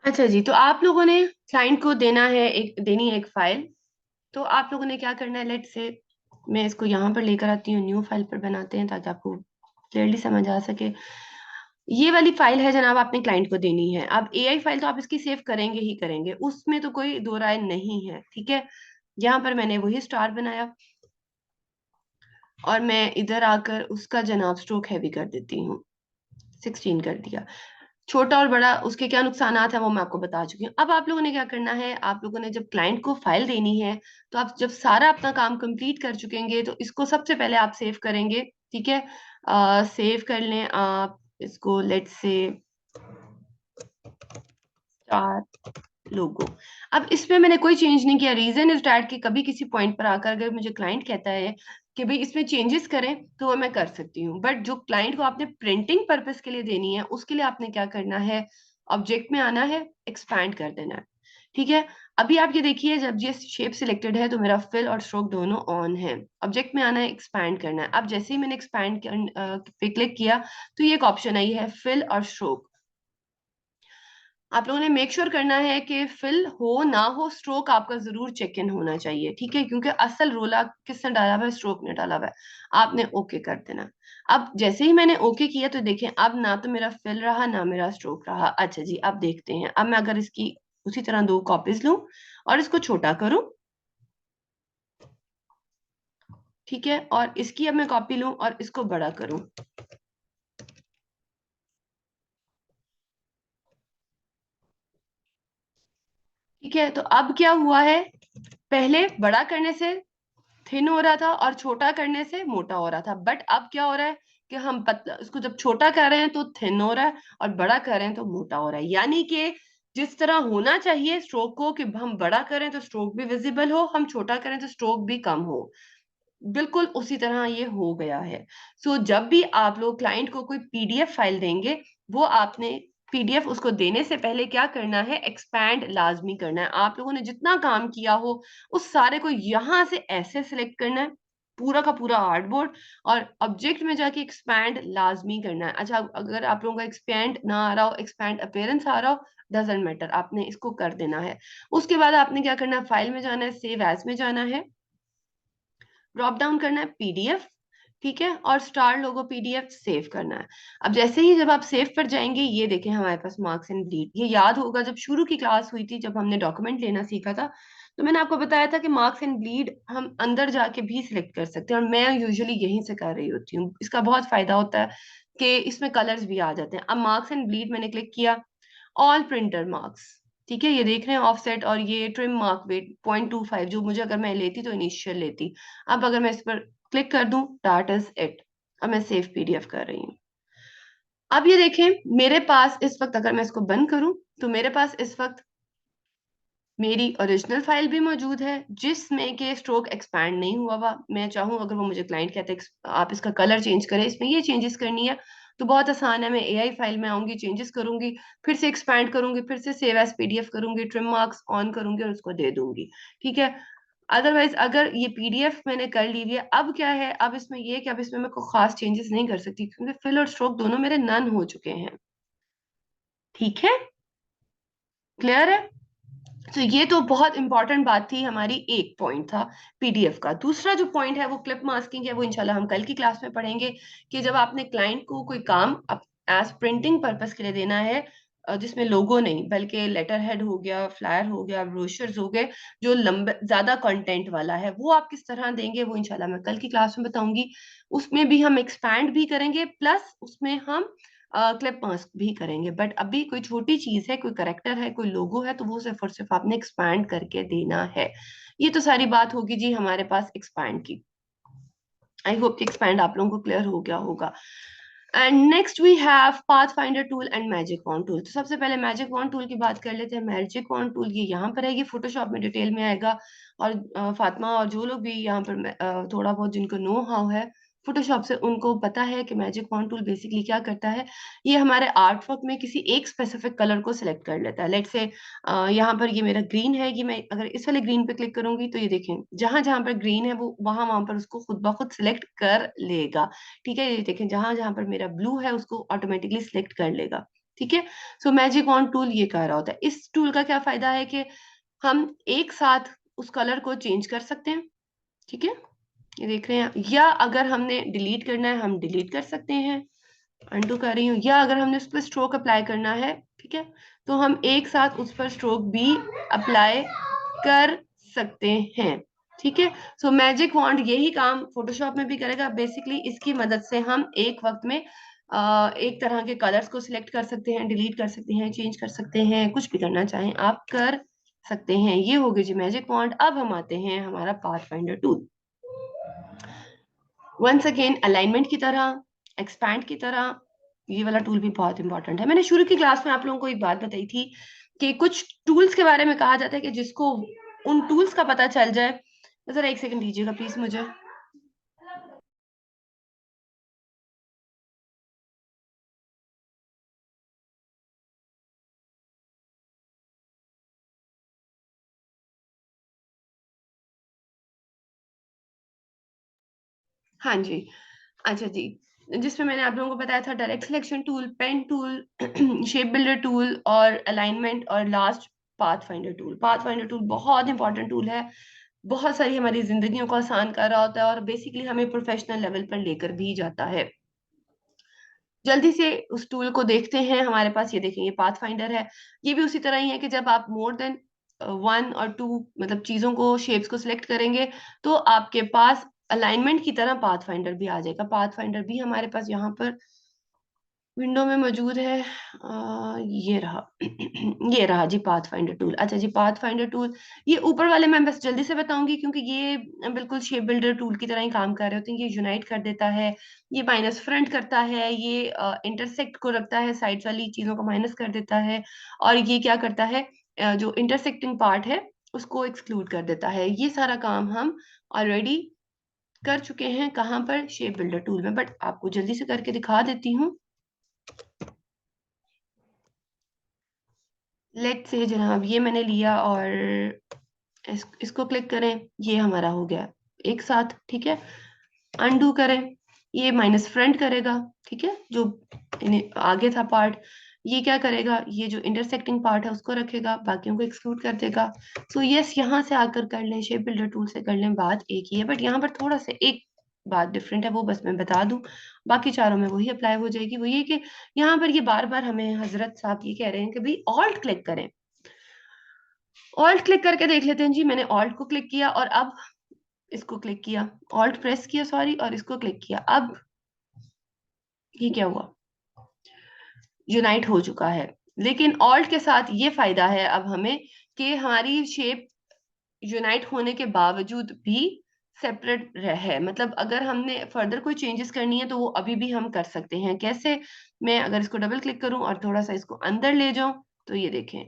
अच्छा जी, तो आप लोगों ने क्लाइंट को देनी है एक फाइल। तो आप लोगों ने क्या करना है, लेट से मैं इसको यहाँ पर लेकर आती हूँ, न्यू फाइल पर बनाते हैं ताकि आपको क्लियरली समझ आ सके। ये वाली फाइल है जनाब, आपने क्लाइंट को देनी है। अब एआई फाइल तो आप इसकी सेव करेंगे ही करेंगे, उसमें तो कोई दो राय नहीं है, ठीक है। यहाँ पर मैंने वही स्टार बनाया और मैं इधर आकर उसका जनाब स्ट्रोक हैवी कर देती हूँ, 16 कर दिया। छोटा और बड़ा उसके क्या नुकसानात है वो मैं आपको बता चुकी हूँ। अब आप लोगों ने क्या करना है, आप लोगों ने जब क्लाइंट को फाइल देनी है, तो आप जब सारा अपना काम कंप्लीट कर चुकेंगे तो इसको सबसे पहले आप सेव करेंगे, ठीक है। सेव कर लें आप इसको, लेट्स से स्टार लोगो। अब इसमें मैंने कोई चेंज नहीं किया। रीजन इज डैट कि कभी किसी पॉइंट पर आकर अगर मुझे क्लाइंट कहता है कि भाई इसमें चेंजेस करें तो वो मैं कर सकती हूँ, बट जो क्लाइंट को आपने प्रिंटिंग पर्पस के लिए देनी है उसके लिए आपने क्या करना है, ऑब्जेक्ट में आना है, एक्सपैंड कर देना है, ठीक है। अभी आप ये देखिए, जब ये शेप सिलेक्टेड है तो मेरा फिल और स्ट्रोक दोनों ऑन है। ऑब्जेक्ट में आना है, एक्सपैंड करना है। अब जैसे ही मैंने एक्सपैंड पे क्लिक किया तो ये एक ऑप्शन आई है, फिल और स्ट्रोक। आप लोगों ने मेक श्योर करना है कि फिल हो ना हो, स्ट्रोक आपका जरूर चेक इन होना चाहिए, ठीक है, क्योंकि असल रोला किसने डाला हुआ है, स्ट्रोक ने डाला हुआ है। आपने ओके कर देना। अब जैसे ही मैंने ओके किया तो देखें, अब ना तो मेरा फिल रहा ना मेरा स्ट्रोक रहा। अच्छा जी, अब देखते हैं। अब मैं अगर इसकी उसी तरह दो कॉपीज लूं और इसको छोटा करूं, ठीक है, और इसकी अब मैं कॉपी लूं और इसको बड़ा करूं, ठीक है। तो अब क्या हुआ है, पहले बड़ा करने से थिन हो रहा था और छोटा करने से मोटा हो रहा था, बट अब क्या हो रहा है कि हम पतला इसको जब छोटा कर रहे हैं तो थिन हो रहा है और बड़ा कर रहे हैं तो मोटा हो रहा है। यानी कि जिस तरह होना चाहिए स्ट्रोक को कि हम बड़ा करें तो स्ट्रोक भी विजिबल हो, हम छोटा करें तो स्ट्रोक भी कम हो, बिल्कुल उसी तरह ये हो गया है। सो जब भी आप लोग क्लाइंट को कोई पीडीएफ फाइल देंगे, वो आपने पीडीएफ उसको देने से पहले क्या करना है, एक्सपैंड लाजमी करना है। आप लोगों ने जितना काम किया हो उस सारे को यहां से ऐसे सिलेक्ट करना है, पूरा का पूरा आर्टबोर्ड, और ऑब्जेक्ट में जाके एक्सपैंड लाजमी करना है। अच्छा, अगर आप लोगों का एक्सपैंड ना आ रहा हो, एक्सपैंड अपीयरेंस आ रहा हो, डजेंट मैटर, आपने इसको कर देना है। उसके बाद आपने क्या करना है, फाइल में जाना है, सेव एज में जाना है, ड्रॉप डाउन करना है पीडीएफ, ठीक है, और स्टार लोगो पीडीएफ सेव करना है। अब जैसे ही जब आप सेव पर जाएंगे, ये देखें हमारे पास मार्क्स एंड ब्लीड। ये याद होगा जब शुरू की क्लास हुई थी, जब हमने डॉक्यूमेंट लेना सीखा था, तो मैंने आपको बताया था कि मार्क्स एंड ब्लीड हम अंदर जाके भी सिलेक्ट कर सकते हैं, और मैं यूजुअली यहीं से कर रही होती हूँ। इसका बहुत फायदा होता है कि इसमें कलर्स भी आ जाते हैं। अब मार्क्स एंड ब्लीड मैंने क्लिक किया, ऑल प्रिंटर मार्क्स, ठीक है, ये देख रहे हैं ऑफसेट, और ये ट्रिम मार्क वेट 0.25, जो मुझे अगर मैं लेती तो इनिशियल लेती। अब अगर मैं इस पर क्लिक कर दूं, दैट इज इट। अब मैं सेव पीडीएफ कर रही हूँ। अब ये देखें, मेरे पास इस वक्त अगर मैं इसको बंद करूं तो मेरे पास इस वक्त मेरी ओरिजिनल फाइल भी मौजूद है जिसमें के स्ट्रोक एक्सपैंड नहीं हुआ हुआ। मैं चाहूँ, अगर वो मुझे क्लाइंट कहते हैं आप इसका कलर चेंज करें, इसमें ये चेंजेस करनी है, तो बहुत आसान है। मैं एआई फाइल में आऊंगी, चेंजेस करूंगी, फिर से एक्सपैंड करूंगी, फिर से सेव एज पीडीएफ करूंगी, ट्रिम मार्क्स ऑन करूंगी और उसको दे दूंगी, ठीक है। अदरवाइज अगर ये पीडीएफ मैंने कर ली हुई है, अब क्या है, अब इसमें ये है कि अब इसमें मैं कोई खास चेंजेस नहीं कर सकती क्योंकि फिल और स्ट्रोक दोनों मेरे नन हो चुके हैं, ठीक है, क्लियर है। तो ये तो बहुत इंपॉर्टेंट बात थी हमारी, एक पॉइंट था पीडीएफ का। दूसरा जो पॉइंट है वो क्लिप मास्किंग है, वो इंशाल्लाह हम कल की क्लास में पढ़ेंगे कि जब आपने क्लाइंट को कोई काम एज प्रिंटिंग पर्पस के लिए देना है, जिसमें लोगो नहीं बल्कि लेटर हेड हो गया, फ्लायर हो गया, ब्रोशर्स हो गए, जो लंबे ज्यादा कंटेंट वाला है, वो आप किस तरह देंगे वो इंशाल्लाह मैं कल की क्लास में बताऊंगी। उसमें भी हम एक्सपैंड भी करेंगे, प्लस उसमें हम क्लिप मास्क भी करेंगे। बट अभी कोई छोटी चीज है, कोई करेक्टर है, कोई लोगो है, तो वो सिर्फ और सिर्फ आपने एक्सपैंड करके देना है। ये तो सारी बात होगी जी हमारे पास एक्सपैंड की। आई होप कि एक्सपैंड आप लोगों को क्लियर हो गया होगा। And next we have pathfinder tool and magic wand tool. तो सबसे पहले मैजिक वॉन्ड टूल की बात कर लेते हैं। मैजिक वॉन्ड टूल ये यहाँ पर है, ये फोटोशॉप में डिटेल में आएगा, और फातिमा और जो लोग भी यहाँ पर थोड़ा बहुत जिनको नो हाउ है फोटोशॉप से, उनको पता है कि मैजिक वॉन्ड टूल बेसिकली क्या करता है। ये हमारे आर्ट वर्क में किसी एक स्पेसिफिक कलर को सिलेक्ट कर लेता है। लेट से यहाँ पर ये मेरा ग्रीन है, कि मैं अगर इस वाले ग्रीन पे क्लिक करूंगी तो ये देखें जहां जहां पर ग्रीन है वो वहां वहां पर उसको खुद ब खुद सिलेक्ट कर लेगा, ठीक है। ये देखें जहां जहां पर मेरा ब्लू है उसको ऑटोमेटिकली सिलेक्ट कर लेगा, ठीक है। सो मैजिक वॉन्ड टूल ये कह रहा होता है। इस टूल का क्या फायदा है कि हम एक साथ उस कलर को चेंज कर सकते हैं, ठीक है, ये देख रहे हैं, या अगर हमने डिलीट करना है हम डिलीट कर सकते हैं, अनडू कर रही हूँ, या अगर हमने उस पर स्ट्रोक अप्लाई करना है, ठीक है, तो हम एक साथ उस पर स्ट्रोक भी अप्लाई कर सकते हैं, ठीक है। सो मैजिक वॉन्ड यही काम फोटोशॉप में भी करेगा। बेसिकली इसकी मदद से हम एक वक्त में एक तरह के कलर्स को सिलेक्ट कर सकते हैं, डिलीट कर सकते हैं, चेंज कर सकते हैं, कुछ भी करना चाहें आप कर सकते हैं। ये हो गई जी मैजिक वॉन्ड। अब हम आते हैं हमारा pathfinder tool. Once again alignment की तरह, एक्सपैंड की तरह, ये वाला टूल भी बहुत इंपॉर्टेंट है। मैंने शुरू की क्लास में आप लोगों को एक बात बताई थी कि कुछ टूल्स के बारे में कहा जाता है कि जिसको उन टूल्स का पता चल जाए, तो जरा एक सेकंड दीजिएगा प्लीज मुझे। हाँ जी, अच्छा जी, जिसमें मैंने आप लोगों को बताया था direct selection tool, pen tool, shape builder tool और अलाइनमेंट, और last pathfinder tool. Pathfinder tool बहुत इंपॉर्टेंट टूल है, बहुत सारी हमारी जिंदगियों को आसान कर रहा होता है और बेसिकली हमें प्रोफेशनल लेवल पर लेकर भी जाता है। जल्दी से उस टूल को देखते हैं। हमारे पास ये देखें, ये पाथ फाइंडर है। ये भी उसी तरह ही है कि जब आप मोर देन 1 और 2 मतलब चीजों को, शेप्स को सिलेक्ट करेंगे, तो आपके पास अलाइनमेंट की तरह पाथ फाइंडर भी आ जाएगा। पाथ फाइंडर भी हमारे पास यहाँ पर विंडो में मौजूद है। ये रहा ये रहा जी पाथ फाइंडर टूल। अच्छा जी, पाथ फाइंडर टूल ये ऊपर वाले मैं बस जल्दी से बताऊंगी क्योंकि ये बिल्कुल शेप बिल्डर टूल की तरह ही काम कर रहे होते हैं। ये यूनाइट कर देता है, ये माइनस फ्रंट करता है, ये इंटरसेक्ट को रखता है, साइड वाली चीजों को माइनस कर देता है, और ये क्या करता है, जो इंटरसेक्टिंग पार्ट है उसको एक्सक्लूड कर देता है। ये सारा काम हम ऑलरेडी कर चुके हैं। कहाँ पर? शेप बिल्डर टूल में। बट आपको जल्दी से करके दिखा देती हूँ। लेट से जनाब, ये मैंने लिया और इसको क्लिक करें, ये हमारा हो गया एक साथ, ठीक है। अनडू करें, ये माइनस फ्रंट करेगा, ठीक है, जो आगे था पार्ट, ये क्या करेगा, ये जो इंटरसेक्टिंग पार्ट है उसको रखेगा, बाकियों को एक्सक्लूड कर देगा। सो यस, यहाँ से आकर कर लें, शेप बिल्डर टूल से कर लें, बात एक ही है, बट यहाँ पर थोड़ा सा एक बात डिफरेंट है, वो बस मैं बता दूं, बाकी चारों में वही अप्लाई हो जाएगी। वो ये कि यहाँ पर ये बार बार हमें हजरत साहब ये कह रहे हैं कि भाई ऑल्ट क्लिक करें। ऑल्ट क्लिक करके देख लेते हैं जी। मैंने ऑल्ट को क्लिक किया और अब इसको क्लिक किया, ऑल्ट प्रेस किया सॉरी, और इसको क्लिक किया, अब ये क्या हुआ, यूनाइट हो चुका है। लेकिन ऑल्ट के साथ ये फायदा है अब हमें कि हमारी शेप यूनाइट होने के बावजूद भी सेपरेट है। मतलब अगर हमने फर्दर कोई चेंजेस करनी है तो वो अभी भी हम कर सकते हैं। कैसे? मैं अगर इसको डबल क्लिक करूं और थोड़ा सा इसको अंदर ले जाऊं, तो ये देखें,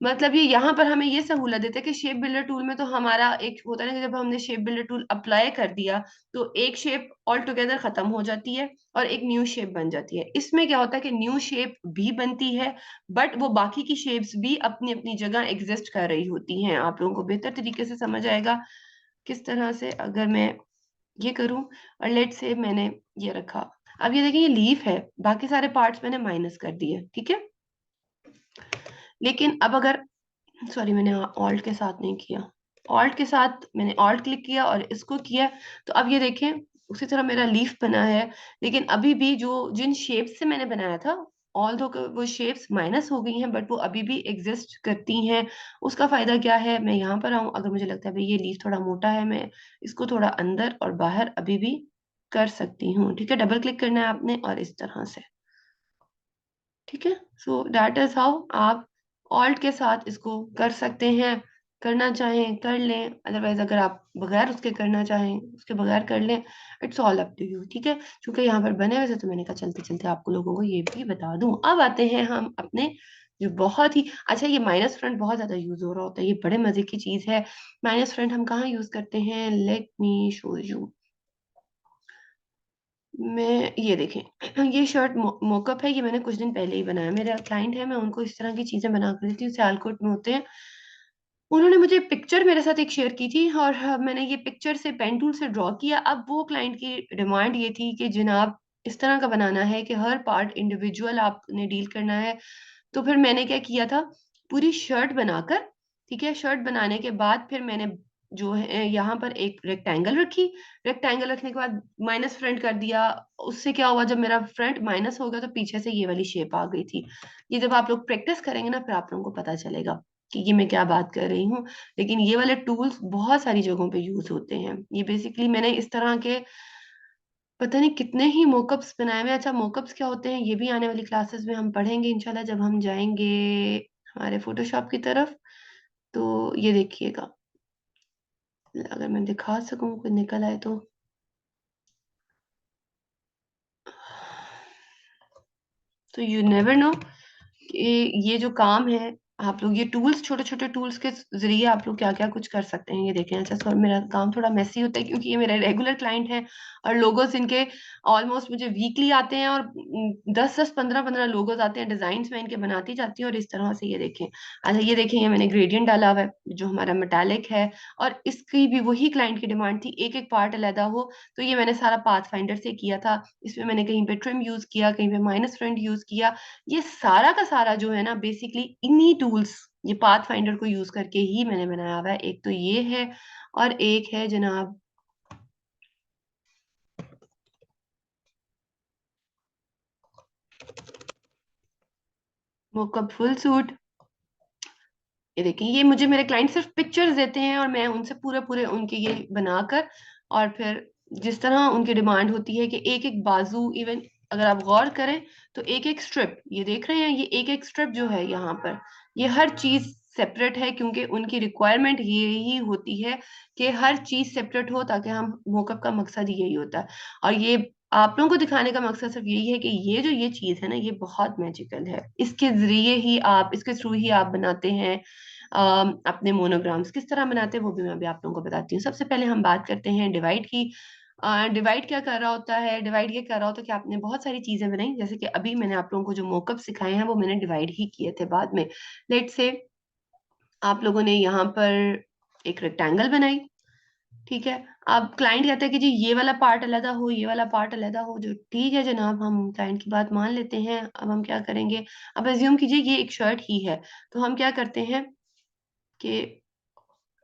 मतलब ये यहाँ पर हमें ये सहूलत देता है कि शेप बिल्डर टूल में तो हमारा एक होता है ना कि जब हमने शेप बिल्डर टूल अप्लाई कर दिया तो एक शेप ऑल टुगेदर खत्म हो जाती है और एक न्यू शेप बन जाती है। इसमें क्या होता है कि न्यू शेप भी बनती है, बट वो बाकी की शेप्स भी अपनी अपनी जगह एग्जिस्ट कर रही होती हैं। आप लोगों को बेहतर तरीके से समझ आएगा किस तरह से अगर मैं ये करूं। और लेट से मैंने ये रखा, अब ये देखिए ये लीफ है, बाकी सारे पार्ट्स मैंने माइनस कर दिए, ठीक है। लेकिन अब अगर, सॉरी मैंने ऑल्ट के साथ नहीं किया, ऑल्ट के साथ मैंने ऑल्ट क्लिक किया और इसको किया, तो अब ये देखें उसी तरह मेरा लीफ बना है। लेकिन अभी भी जो जिन शेप्स से मैंने बनाया था, ऑल दो वो शेप्स माइनस हो गई हैं, बट वो अभी भी एग्जिस्ट करती हैं। उसका फायदा क्या है, मैं यहाँ पर आऊँ, अगर मुझे लगता है भाई ये लीफ थोड़ा मोटा है, मैं इसको थोड़ा अंदर और बाहर अभी भी कर सकती हूँ, ठीक है। डबल क्लिक करना है आपने और इस तरह से, ठीक है। सो दैट इज हाउ आप ऑल्ट के साथ इसको कर सकते हैं। करना चाहें कर लें, अदरवाइज अगर आप बगैर उसके करना चाहें उसके बगैर कर लें, it's all up to you, ठीक है। क्योंकि यहाँ पर बने हुए थे तो मैंने कहा चलते चलते आपको लोगों को ये भी बता दूं। अब आते हैं हम अपने जो बहुत ही अच्छा, ये माइनस फ्रंट बहुत ज्यादा यूज हो रहा होता है, ये बड़े मजे की चीज है। माइनस फ्रंट हम कहाँ यूज करते हैं, लेट मी शो यू। मैं ये देखें ये शर्ट मोकअप है, ये मैंने कुछ दिन पहले ही बनाया। मेरा क्लाइंट है, मैं उनको इस तरह की चीजें बना कर देती हूँ, सियालकोट में होते हैं। उन्होंने मुझे पिक्चर मेरे साथ एक शेयर की थी और मैंने ये पिक्चर से पेन टूल से ड्रॉ किया। अब वो क्लाइंट की डिमांड ये थी कि जनाब इस तरह का बनाना है कि हर पार्ट इंडिविजुअल आपने डील करना है। तो फिर मैंने क्या किया था, पूरी शर्ट बनाकर, ठीक है, शर्ट बनाने के बाद फिर मैंने जो है यहाँ पर एक रेक्टेंगल रखी। रेक्टेंगल रखने के बाद माइनस फ्रंट कर दिया। उससे क्या हुआ, जब मेरा फ्रंट माइनस हो गया तो पीछे से ये वाली शेप आ गई थी। ये जब आप लोग प्रैक्टिस करेंगे ना, फिर आप लोगों को पता चलेगा कि ये मैं क्या बात कर रही हूँ। लेकिन ये वाले टूल्स बहुत सारी जगहों पे यूज होते हैं। ये बेसिकली मैंने इस तरह के पता नहीं कितने ही मोकअप्स बनाए हुए हैं। अच्छा, मोकअप्स क्या होते हैं ये भी आने वाली क्लासेस में हम पढ़ेंगे इंशाल्लाह, जब हम जाएंगे हमारे फोटोशॉप की तरफ। तो ये देखिएगा, अगर मैं दिखा सकूं, कोई निकल आए तो। तो यू नेवर नो कि ये जो काम है, आप लोग ये टूल्स, छोटे छोटे टूल्स के जरिए आप लोग क्या क्या कुछ कर सकते हैं। ये देखें, अच्छा सॉरी मेरा काम थोड़ा मेसी होता है क्योंकि ये मेरे रेगुलर क्लाइंट हैं और लोगोस इनके ऑलमोस्ट मुझे वीकली आते हैं, और 10-10 15-15 लोगोस आते हैं। डिजाइन मैं इनके बनाती जाती हूँ, और इस तरह से ये देखें। अच्छा ये देखें, ये मैंने ग्रेडियंट डाला हुआ है जो हमारा मेटालिक है, और इसकी भी वही क्लाइंट की डिमांड थी, एक एक पार्ट अलहदा हो। तो ये मैंने सारा पाथ फाइंडर से किया था। इसमें मैंने कहीं पे ट्रिम यूज किया, कहीं पे माइनस फ्रंट यूज किया। ये सारा का सारा जो है ना, बेसिकली इन्हीं टूल्स, ये पाथ फाइंडर को यूज करके ही मैंने बनाया हुआ है। एक तो ये है, और एक है जनाब मोकअप फुल सूट। ये देखिए, ये मुझे मेरे क्लाइंट सिर्फ पिक्चर्स देते हैं और मैं उनसे पूरे पूरे उनके ये बनाकर, और फिर जिस तरह उनकी डिमांड होती है कि एक एक बाजू, इवन अगर आप गौर करें तो एक एक स्ट्रिप, ये देख रहे हैं, ये एक एक स्ट्रिप जो है यहाँ पर, ये हर चीज सेपरेट है, क्योंकि उनकी रिक्वायरमेंट यही होती है कि हर चीज सेपरेट हो, ताकि हम मोकअप का मकसद यही होता है। और ये आप लोगों को दिखाने का मकसद सिर्फ यही है कि ये जो ये चीज है ना, ये बहुत मैजिकल है। इसके जरिए ही आप, इसके थ्रू ही आप बनाते हैं अपने मोनोग्राम्स। किस तरह बनाते हैं वो भी मैं अभी आप लोगों को बताती हूँ। सबसे पहले हम बात करते हैं डिवाइड की। डिवाइड क्या कर रहा होता है, डिवाइड ये कर रहा होता है कि आपने बहुत सारी चीजें बनाई, जैसे कि अभी मैंने आप लोगों को जो मोकअप सिखाए हैं वो मैंने डिवाइड ही किए थे बाद में। लेट से आप लोगों ने यहाँ पर एक रेक्टेंगल बनाई, ठीक है। अब क्लाइंट कहते हैं कि जी ये वाला पार्ट अलग हो, ये वाला पार्ट अलग हो, जो ठीक है जनाब, हम क्लाइंट की बात मान लेते हैं। अब हम क्या करेंगे, अब एज्यूम कीजिए ये एक शर्ट ही है, तो हम क्या करते हैं कि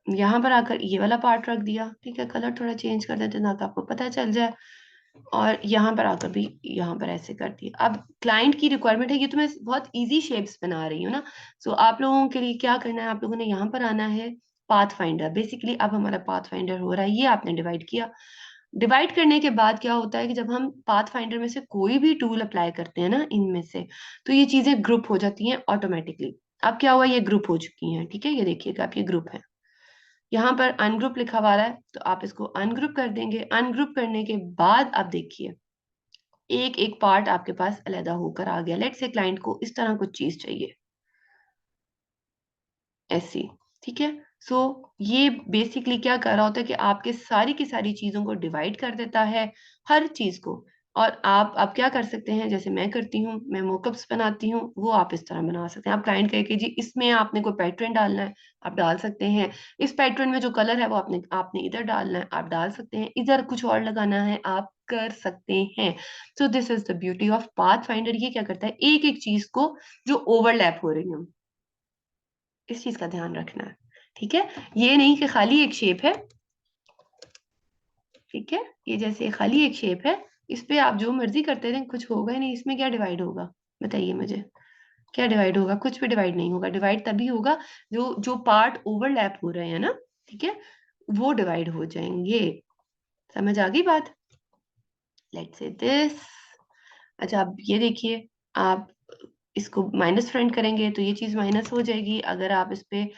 यहाँ पर आकर ये वाला पार्ट रख दिया, ठीक है। कलर थोड़ा चेंज कर देते हैं ताकि आपको पता चल जाए। और यहाँ पर आकर भी यहाँ पर ऐसे कर दिया। अब क्लाइंट की रिक्वायरमेंट है, ये तो मैं बहुत इजी शेप्स बना रही हूँ ना। सो आप लोगों के लिए क्या करना है, आप लोगों ने यहाँ पर आना है पाथ फाइंडर। बेसिकली अब हमारा पाथ फाइंडर हो रहा है, ये आपने डिवाइड किया। डिवाइड करने के बाद क्या होता है कि जब हम पाथ फाइंडर में से कोई भी टूल अप्लाई करते हैं ना इनमें से, तो ये चीजें ग्रुप हो जाती हैं ऑटोमेटिकली। अब क्या हुआ, ये ग्रुप हो चुकी हैं, ठीक है। ये देखिएगा, आप ये ग्रुप है, यहाँ पर अनग्रुप लिखा हुआ है, तो आप इसको अनग्रुप कर देंगे। अनग्रुप करने के बाद आप देखिए एक एक पार्ट आपके पास अलहदा होकर आ गया। लेट से क्लाइंट को इस तरह कुछ चीज चाहिए, ऐसी, ठीक है। सो ये बेसिकली क्या कर रहा होता है कि आपके सारी की सारी चीजों को डिवाइड कर देता है, हर चीज को। और आप क्या कर सकते हैं, जैसे मैं करती हूँ, मैं मोकअप्स बनाती हूँ, वो आप इस तरह बना सकते हैं। आप क्लाइंट कहे कि जी इसमें आपने कोई पैटर्न डालना है, आप डाल सकते हैं। इस पैटर्न में जो कलर है वो आपने आपने इधर डालना है, आप डाल सकते हैं। इधर कुछ और लगाना है, आप कर सकते हैं। So this is the beauty of path finder. ये क्या करता है, एक एक चीज को जो ओवरलैप हो रही है, इस चीज का ध्यान रखना है, ठीक है। ये नहीं कि खाली एक शेप है, ठीक है, ये जैसे खाली एक शेप है, इस पे आप जो मर्जी करते रहें, कुछ होगा ही नहीं। इसमें क्या डिवाइड होगा, बताइए मुझे, क्या डिवाइड होगा? कुछ भी डिवाइड नहीं होगा। डिवाइड तभी होगा जो जो पार्ट ओवरलैप हो रहे हैं ना, ठीक है, वो डिवाइड हो जाएंगे। समझ आ गई बात? Let's say this. अच्छा आप ये देखिए, आप इसको माइनस फ्रंट करेंगे तो ये चीज माइनस हो जाएगी। अगर आप इस पे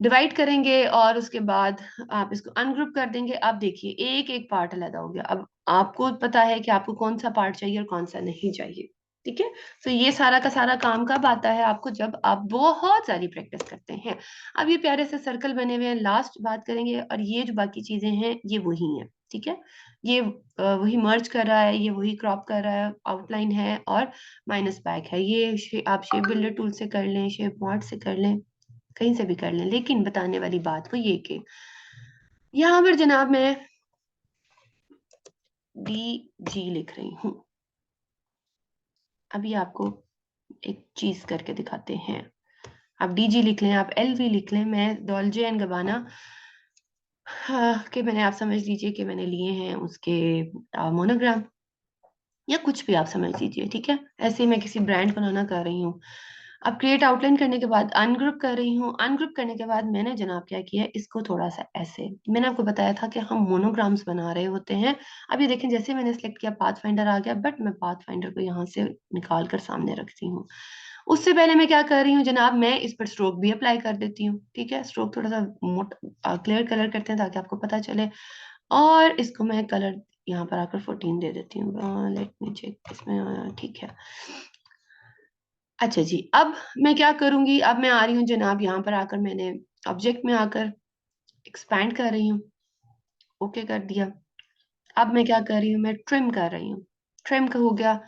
डिवाइड करेंगे और उसके बाद आप इसको अनग्रुप कर देंगे, आप देखिए एक एक पार्ट अलग हो गया। अब आपको पता है कि आपको कौन सा पार्ट चाहिए और कौन सा नहीं चाहिए, ठीक है। तो ये सारा का सारा काम कब आता है आपको, जब आप बहुत सारी प्रैक्टिस करते हैं। अब ये प्यारे से सर्कल बने हुए हैं, लास्ट बात करेंगे, और ये जो बाकी चीजें हैं ये वही हैं, ठीक है। ये वही मर्ज कर रहा है, ये वही क्रॉप कर रहा है, आउटलाइन है और माइनस बैक है। ये आप शेप बिल्डर टूल से कर लें, शेप मॉड से कर लें, कहीं से भी कर लें। लेकिन बताने वाली बात वो ये कि यहाँ पर जनाब मैं डी जी लिख रही हूँ, अभी आपको एक चीज करके दिखाते हैं। आप डीजी लिख लें, आप एलवी लिख लें, मैं डॉल्चे एंड गबाना कि मैंने, आप समझ लीजिए कि मैंने लिए हैं उसके मोनोग्राम, या कुछ भी आप समझ लीजिए, ठीक है। ऐसे ही मैं किसी ब्रांड बनाना कर रही हूँ। अब क्रिएट आउटलाइन करने के बाद अनग्रुप कर रही हूँ। अनग्रुप करने के बाद मैंने जनाब क्या किया, इसको थोड़ा सा ऐसे, मैंने आपको बताया था कि हम मोनोग्राम्स बना रहे होते हैं। अब ये देखें, जैसे मैंने सेलेक्ट किया पाथ फाइंडर आ गया, बट मैं पाथ फाइंडर को यहाँ से निकाल कर सामने रखती हूँ। उससे पहले मैं क्या कर रही हूँ जनाब, मैं इस पर स्ट्रोक भी अप्लाई कर देती हूँ, ठीक है। स्ट्रोक थोड़ा सा मोटा क्लियर कलर करते हैं ताकि आपको पता चले, और इसको मैं कलर यहाँ पर आकर 14 दे देती हूँ। लेट मी चेक, इसमें ठीक है। अच्छा जी, अब मैं क्या करूंगी, अब मैं आ रही हूँ जनाब, यहाँ पर आकर मैंने ऑब्जेक्ट में आकर एक्सपैंड कर रही हूँ, ओके कर दिया। अब मैं क्या कर रही हूँ, मैं ट्रिम कर रही हूँ। ट्रिम का हो गया,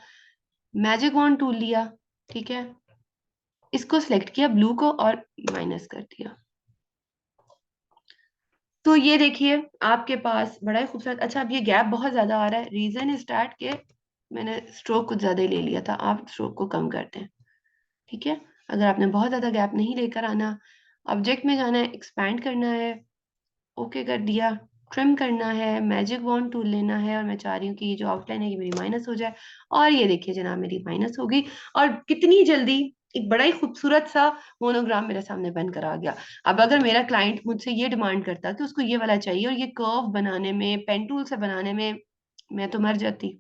मैजिक वॉन्ड टूल लिया, ठीक है, इसको सिलेक्ट किया ब्लू को और माइनस कर दिया। तो ये देखिए आपके पास बड़ा ही खूबसूरत। अच्छा, अब ये गैप बहुत ज्यादा आ रहा है, रीजन इज दैट के मैंने स्ट्रोक कुछ ज्यादा ही ले लिया था, आप स्ट्रोक को कम कर दें, ठीक है। अगर आपने बहुत ज्यादा गैप नहीं लेकर आना, ऑब्जेक्ट में जाना है, एक्सपैंड करना है, ओके कर दिया, ट्रिम करना है, मैजिक वॉन्ड टूल लेना है, और मैं चाह रही हूँ कि ये जो आउटलाइन है ये मेरी माइनस हो जाए, और ये देखिए जनाब मेरी माइनस हो गई, और कितनी जल्दी एक बड़ा ही खूबसूरत सा मोनोग्राम मेरे सामने बनकर आ गया। अब अगर मेरा क्लाइंट मुझसे ये डिमांड करता कि उसको ये वाला चाहिए, और ये कर्व बनाने में, पेन टूल से बनाने में मैं तो मर जाती।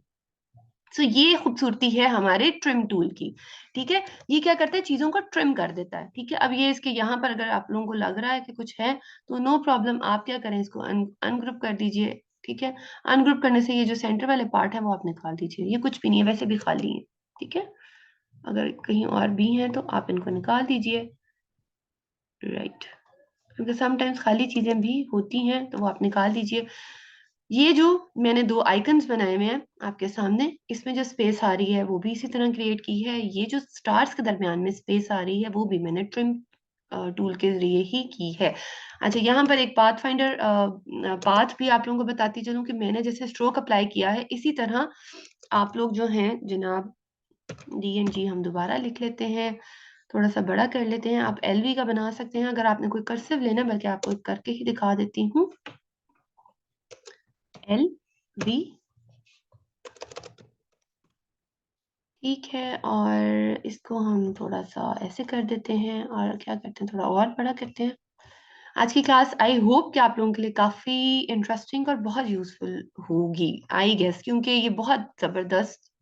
सो ये खूबसूरती है हमारे ट्रिम टूल की, ठीक है। ये क्या करता है, चीजों को ट्रिम कर देता है, ठीक है। अब ये इसके यहाँ पर अगर आप लोगों को लग रहा है कि कुछ है, तो नो प्रॉब्लम, आप क्या करें, इसको अनग्रुप कर दीजिए, ठीक है। अनग्रुप करने से ये जो सेंटर वाले पार्ट है वो आप निकाल दीजिए, ये कुछ भी नहीं है, वैसे भी खाली है, ठीक है। अगर कहीं और भी है तो आप इनको निकाल दीजिए, राइट, क्योंकि समटाइम्स खाली चीजें भी होती हैं, तो वो आप निकाल दीजिए। ये जो मैंने दो आइकन्स बनाए हुए हैं आपके सामने, इसमें जो स्पेस आ रही है वो भी इसी तरह क्रिएट की है। ये जो स्टार्स के दरमियान में स्पेस आ रही है वो भी मैंने ट्रिम टूल के जरिए ही की है। अच्छा, यहाँ पर एक पाथ फाइंडर पाथ भी आप लोगों को बताती चलूं कि मैंने जैसे स्ट्रोक अप्लाई किया है, इसी तरह आप लोग जो हैं जनाब, डी एन जी हम दोबारा लिख लेते हैं, थोड़ा सा बड़ा कर लेते हैं। आप एलवी का बना सकते हैं अगर आपने कोई कर्सिव लेना, बल्कि आपको करके ही दिखा देती हूँ। एल वी, ठीक है, और इसको हम थोड़ा सा ऐसे कर देते हैं, और क्या करते हैं, थोड़ा और बड़ा करते हैं। आज की क्लास आई होप कि आप लोगों के लिए काफी इंटरेस्टिंग और बहुत यूजफुल होगी, आई गेस, क्योंकि ये बहुत जबरदस्त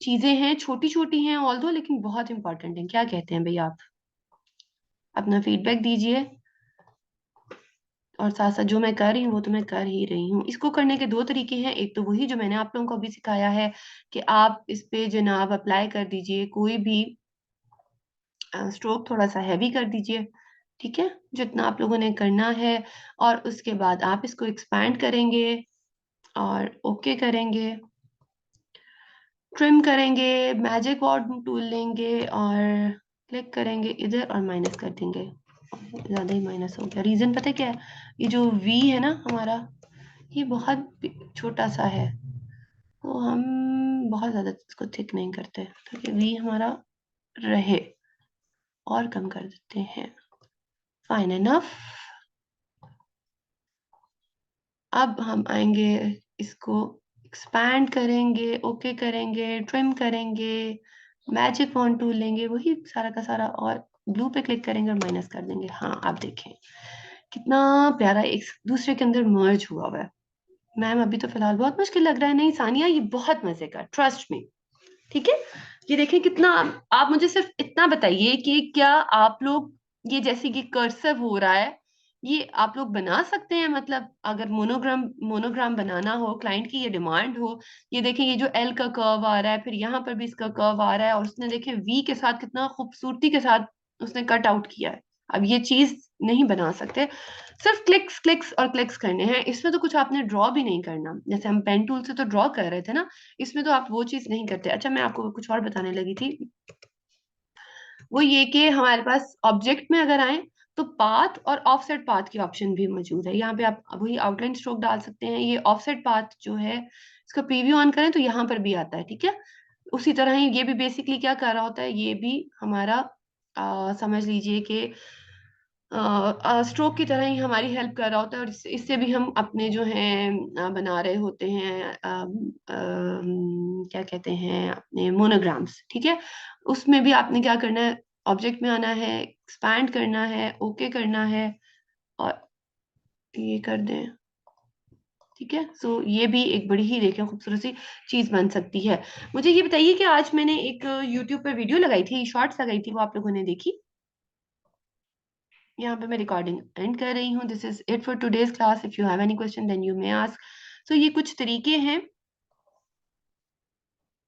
चीजें हैं, छोटी छोटी हैं ऑल्दो, लेकिन बहुत इंपॉर्टेंट हैं। क्या कहते हैं भाई आप, अपना फीडबैक दीजिए, और साथ साथ जो मैं कर रही हूँ वो तो मैं कर ही रही हूँ। इसको करने के दो तरीके हैं, एक तो वही जो मैंने आप लोगों को अभी सिखाया है कि आप इस पे जनाब अप्लाई कर दीजिए कोई भी स्ट्रोक, थोड़ा सा हैवी कर दीजिए, ठीक है, जितना आप लोगों ने करना है, और उसके बाद आप इसको एक्सपैंड करेंगे और ओके करेंगे, ट्रिम करेंगे, मैजिक वॉर्ड टूल लेंगे और क्लिक करेंगे इधर और माइनस कर देंगे। ज्यादा ही माइनस हो गया, रीजन पता है क्या है, ये जो वी है ना हमारा, ये बहुत छोटा सा है, तो हम बहुत ज्यादा इसको थिक नहीं करते ताकि वी हमारा रहे, और कम कर देते हैं, फाइन एनफ। अब हम आएंगे, इसको एक्सपैंड करेंगे, ओके करेंगे, ट्रिम करेंगे, मैजिक फॉन्ट टूल लेंगे, वही सारा का सारा, और ब्लू पे क्लिक करेंगे और माइनस कर देंगे। हाँ, आप देखें कितना प्यारा एक दूसरे के अंदर मर्ज हुआ हुआ है। मैम अभी तो फिलहाल बहुत मुश्किल लग रहा है, नहीं सानिया ये बहुत मजे का, ट्रस्ट में, ठीक है। ये देखें कितना, आप मुझे सिर्फ इतना बताइए कि क्या आप लोग ये जैसे कि कर्सर हो रहा है, ये आप लोग बना सकते हैं, मतलब अगर मोनोग्राम बनाना हो, क्लाइंट की ये डिमांड हो। ये देखें, ये जो एल का कर्व आ रहा है, फिर यहाँ पर भी इसका कर्व आ रहा है, और उसने देखें वी के साथ कितना खूबसूरती के साथ उसने कट आउट किया है। अब ये चीज नहीं बना सकते, सिर्फ क्लिक्स क्लिक्स और क्लिक्स करने हैं, इसमें तो कुछ आपने ड्रॉ भी नहीं करना, जैसे हम पेन टूल से तो ड्रॉ कर रहे थे ना, इसमें तो आप वो चीज नहीं करते। अच्छा, मैं आपको कुछ और बताने लगी थी, वो ये कि हमारे पास ऑब्जेक्ट में अगर आए तो पाथ और ऑफसेट पाथ की ऑप्शन भी मौजूद है। यहाँ पे आप वही आउटलाइन स्ट्रोक डाल सकते हैं। ये ऑफसेट पाथ जो है, इसका प्रीव्यू ऑन करें तो यहाँ पर भी आता है, ठीक है। उसी तरह ही ये भी बेसिकली क्या कर रहा होता है, ये भी हमारा समझ लीजिए कि स्ट्रोक की तरह ही हमारी हेल्प कर रहा होता है, और इससे भी हम अपने जो है बना रहे होते हैं क्या कहते हैं अपने मोनोग्राम्स, ठीक है। उसमें भी आपने क्या करना है, ऑब्जेक्ट में आना है, एक्सपैंड करना है, ओके करना है, और ये कर दें, ठीक है। सो ये भी एक बड़ी ही देखें खूबसूरत सी चीज बन सकती है। मुझे ये बताइए कि आज मैंने एक यूट्यूब पर वीडियो लगाई थी, शॉर्ट्स लगाई थी, वो आप लोगों ने देखी? यहाँ पे मैं रिकॉर्डिंग एंड कर रही हूँ। This is it for today's class. If you have any question then you may ask. So ये कुछ तरीके हैं